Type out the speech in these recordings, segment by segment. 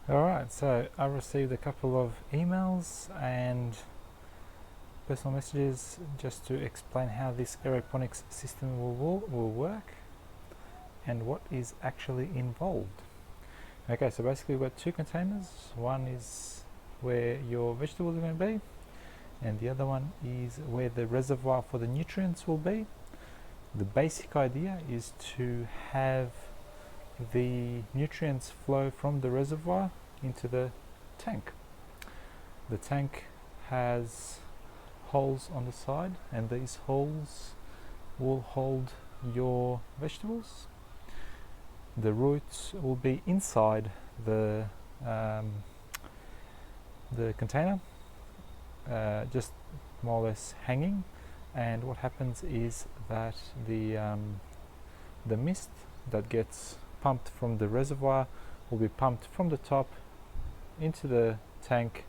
Alright, so I received a couple of emails and personal messages just to explain how this aeroponics system will work and what is actually involved. Okay, so basically we've got two containers. One is where your vegetables are going to be, and the other one is where the reservoir for the nutrients will be. The basic idea is to have the nutrients flow from the reservoir into the tank. The tank has holes on the side, and these holes will hold your vegetables. The roots will be inside the container, just more or less hanging, and what happens is that the mist that gets pumped from the reservoir will be pumped from the top into the tank,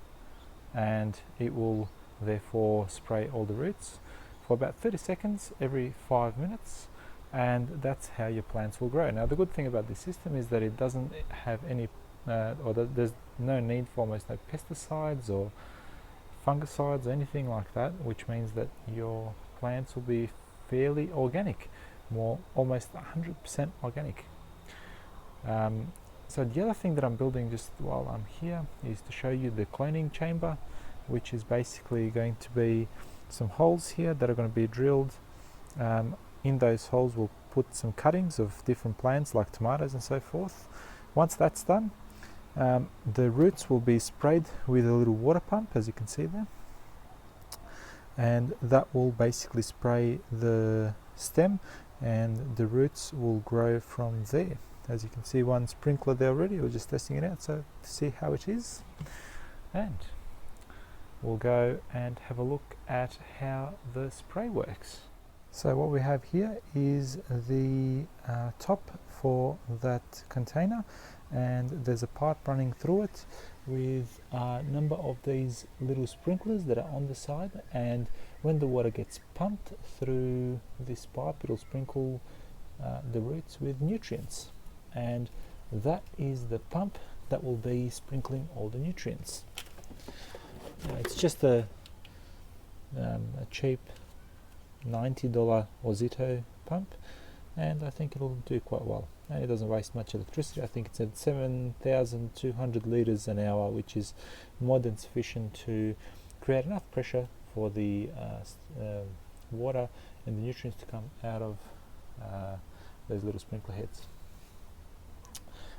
and it will therefore spray all the roots for about 30 seconds every 5 minutes, and that's how your plants will grow. Now the good thing about this system is that it doesn't have any there's no need for almost no pesticides or fungicides or anything like that, which means that your plants will be fairly organic, almost 100% organic. So the other thing that I'm building just while I'm here is to show you the cloning chamber, which is basically going to be some holes here that are going to be drilled. In those holes we'll put some cuttings of different plants like tomatoes and so forth. Once that's done, the roots will be sprayed with a little water pump, as you can see there, and that will basically spray the stem, and the roots will grow from there. As you can see, one sprinkler there already. We're just testing it out so to see how it is, and we'll go and have a look at how the spray works. So what we have here is the top for that container, and there's a pipe running through it with a number of these little sprinklers that are on the side, and when the water gets pumped through this pipe, it'll sprinkle the roots with nutrients, and that is the pump that will be sprinkling all the nutrients. It's just a cheap $90 Ozito pump, and I think it'll do quite well, and it doesn't waste much electricity. I think it's at 7,200 litres an hour, which is more than sufficient to create enough pressure for the water and the nutrients to come out of those little sprinkler heads.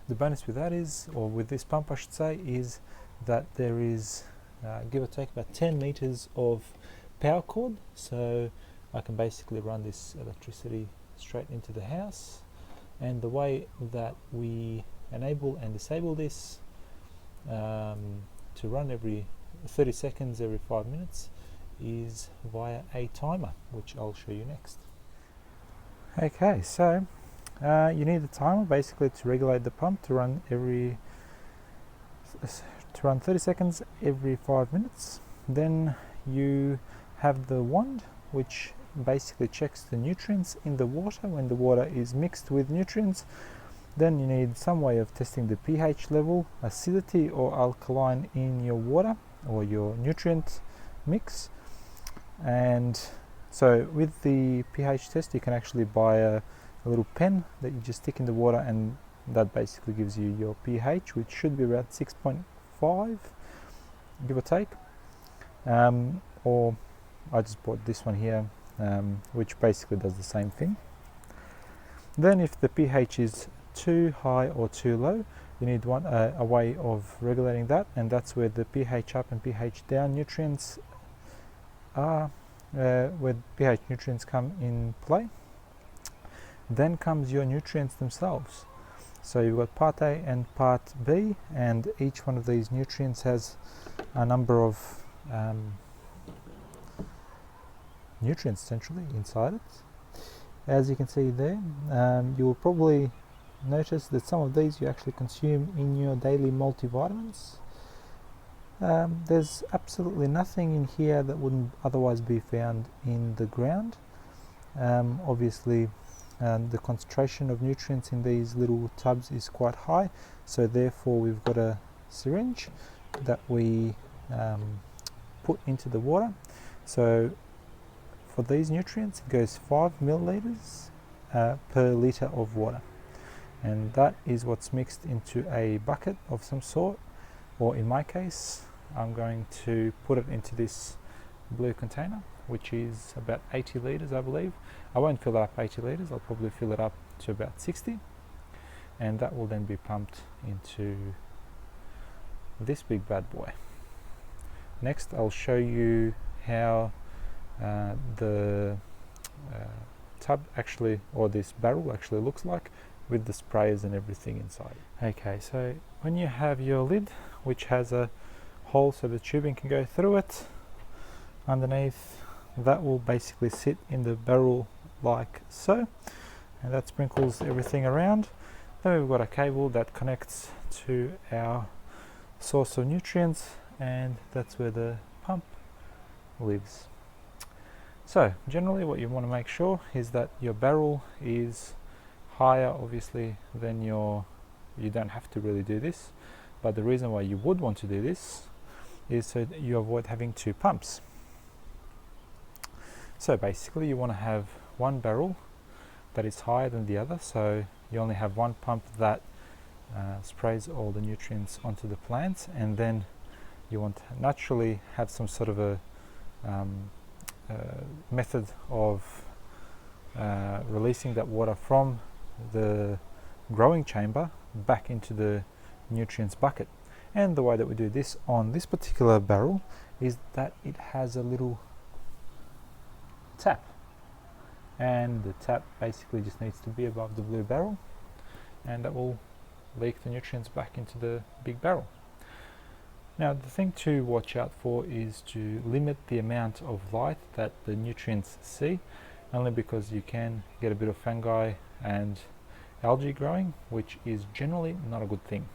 The bonus with that is, or with this pump I should say, is that there is give or take about 10 meters of power cord, so I can basically run this electricity straight into the house. And the way that we enable and disable this to run every 30 seconds every 5 minutes is via a timer, which I'll show you next. Okay, so you need a timer basically to regulate the pump to run 30 seconds every 5 minutes. Then you have the wand, which basically checks the nutrients in the water when the water is mixed with nutrients. Then you need some way of testing the pH level, acidity or alkaline in your water or your nutrient mix. And so with the pH test you can actually buy a little pen that you just stick in the water, and that basically gives you your pH, which should be about 6.5 give or take, or I just bought this one here, which basically does the same thing. Then if the pH is too high or too low, you need a way of regulating that, and that's where the pH up and pH down nutrients are, where pH nutrients come in play. Then comes your nutrients themselves. So you've got part A and part B, and each one of these nutrients has a number of nutrients essentially inside it. As you can see there, you will probably notice that some of these you actually consume in your daily multivitamins. There's absolutely nothing in here that wouldn't otherwise be found in the ground. Obviously the concentration of nutrients in these little tubs is quite high, so therefore we've got to syringe that we put into the water. So for these nutrients, it goes 5 milliliters per liter of water, and that is what's mixed into a bucket of some sort, or in my case I'm going to put it into this blue container, which is about 80 liters, I believe. I won't fill it up 80 liters, I'll probably fill it up to about 60, and that will then be pumped into this big bad boy. Next I'll show you how the tub actually, or this barrel actually looks like, with the sprayers and everything inside. Okay, so when you have your lid, which has a hole so the tubing can go through it, underneath that will basically sit in the barrel like so, and that sprinkles everything around. Then we've got a cable that connects to our source of nutrients, and that's where the pump lives. So generally what you want to make sure is that your barrel is higher, obviously, than you don't have to really do this, but the reason why you would want to do this is so that you avoid having two pumps. So basically you want to have one barrel that is higher than the other, so you only have one pump that sprays all the nutrients onto the plants, and then you want to naturally have some sort of a method of releasing that water from the growing chamber back into the nutrients bucket. And the way that we do this on this particular barrel is that it has a little tap, and the tap basically just needs to be above the blue barrel, and that will leak the nutrients back into the big barrel. Now the thing to watch out for is to limit the amount of light that the nutrients see, only because you can get a bit of fungi and algae growing, which is generally not a good thing.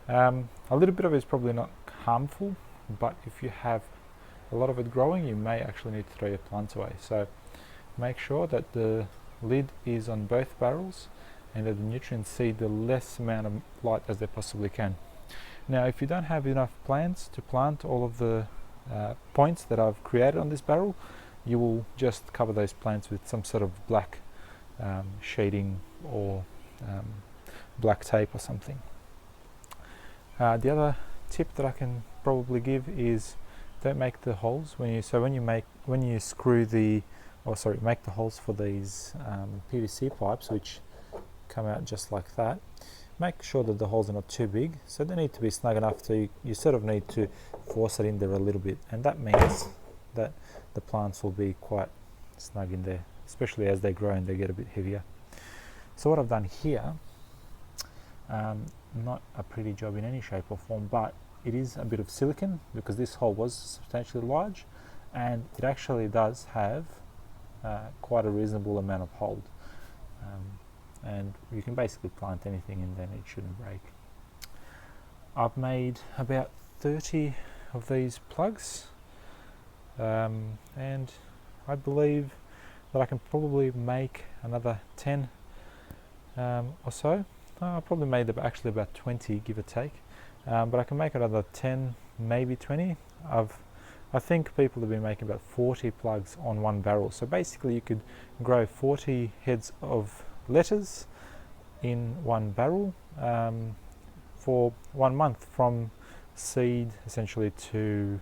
A little bit of it is probably not harmful, but if you have a lot of it growing, you may actually need to throw your plants away. So make sure that the lid is on both barrels and that the nutrients see the less amount of light as they possibly can. Now if you don't have enough plants to plant all of the points that I've created on this barrel, you will just cover those plants with some sort of black shading or black tape or something. The other tip that I can probably give is don't make the holes when you screw the, make the holes for these PVC pipes, which come out just like that. Make sure that the holes are not too big, so they need to be snug enough so you sort of need to force it in there a little bit, and that means that the plants will be quite snug in there, especially as they grow and they get a bit heavier. So what I've done here, not a pretty job in any shape or form, but it is a bit of silicone, because this hole was substantially large and it actually does have quite a reasonable amount of hold, and you can basically plant anything and then it shouldn't break. I've made about 30 of these plugs, and I believe that I can probably make another 10 or so. I probably made actually about 20, give or take, but I can make another 10, maybe 20. I think people have been making about 40 plugs on one barrel, so basically you could grow 40 heads of lettuce in one barrel for 1 month, from seed essentially to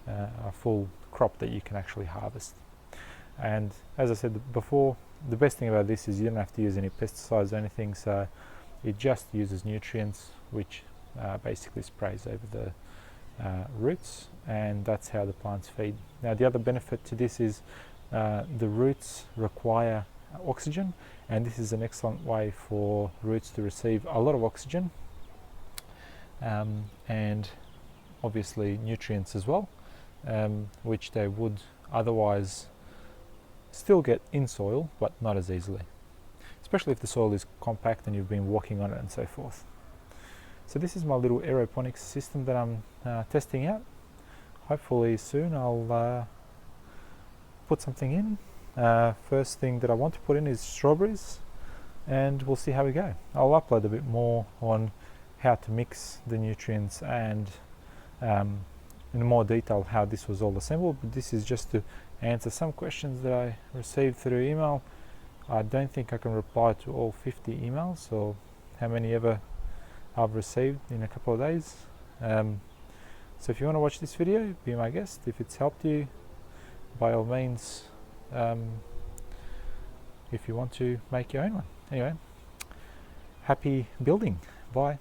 a full crop that you can actually harvest. And as I said before, the best thing about this is you don't have to use any pesticides or anything, so it just uses nutrients, which basically sprays over the roots, and that's how the plants feed. Now the other benefit to this is the roots require oxygen, and this is an excellent way for roots to receive a lot of oxygen and obviously nutrients as well, which they would otherwise still get in soil, but not as easily, especially if the soil is compact and you've been walking on it and so forth. So this is my little aeroponics system that I'm testing out. Hopefully soon I'll put something in. First thing that I want to put in is strawberries, and we'll see how we go. I'll upload a bit more on how to mix the nutrients and in more detail how this was all assembled, but this is just to answer some questions that I received through email. I don't think I can reply to all 50 emails or how many ever I've received in a couple of days. So if you want to watch this video, be my guest. If it's helped you, by all means, if you want to make your own one. Anyway, happy building. Bye.